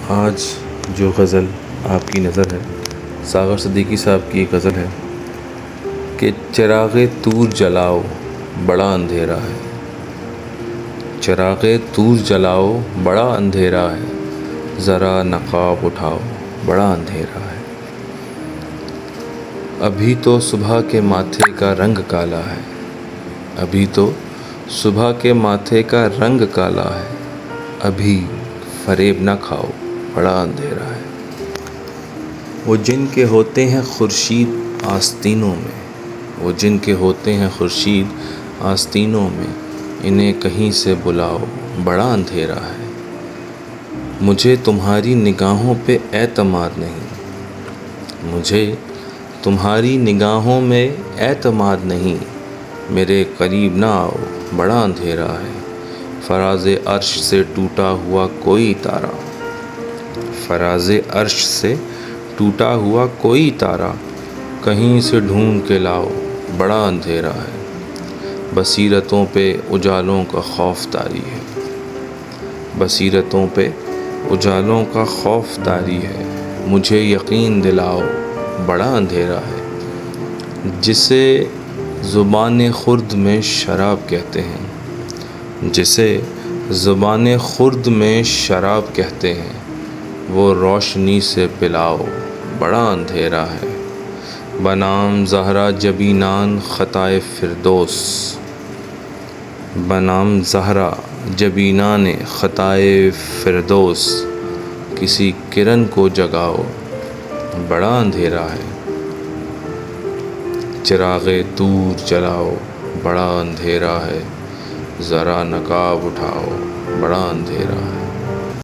آج جو غزل آپ کی نظر ہے ساغر صدیقی صاحب کی ایک غزل ہے کہ چراغ طور جلاؤ بڑا اندھیرا ہے، چراغ طور جلاؤ بڑا اندھیرا ہے، ذرا نقاب اٹھاؤ بڑا اندھیرا ہے۔ ابھی تو صبح کے ماتھے کا رنگ کالا ہے، ابھی تو صبح کے ماتھے کا رنگ کالا ہے، ابھی فریب نہ کھاؤ بڑا اندھیرا ہے۔ وہ جن کے ہوتے ہیں خورشید آستینوں میں، وہ جن کے ہوتے ہیں خورشید آستینوں میں، انہیں کہیں سے بلاؤ بڑا اندھیرا ہے۔ مجھے تمہاری نگاہوں پہ اعتماد نہیں، مجھے تمہاری نگاہوں میں اعتماد نہیں، میرے قریب نہ آؤ بڑا اندھیرا ہے۔ فراز عرش سے ٹوٹا ہوا کوئی تارا، فراز عرش سے ٹوٹا ہوا کوئی تارا، کہیں سے ڈھونڈ کے لاؤ بڑا اندھیرا ہے۔ بصیرتوں پہ اجالوں کا خوف طاری ہے، بصیرتوں پہ اجالوں کا خوف طاری ہے، مجھے یقین دلاؤ بڑا اندھیرا ہے۔ جسے زبان خرد میں شراب کہتے ہیں، جسے زبان خرد میں شراب کہتے ہیں، وہ روشنی سے پلاؤ بڑا اندھیرا ہے۔ بنام زہرا جبینان خطائے فردوس، بنام زہرا جبینان خطائے فردوس، کسی کرن کو جگاؤ بڑا اندھیرا ہے۔ چراغ طور جلاؤ بڑا اندھیرا ہے، ذرا نقاب اٹھاؤ بڑا اندھیرا ہے۔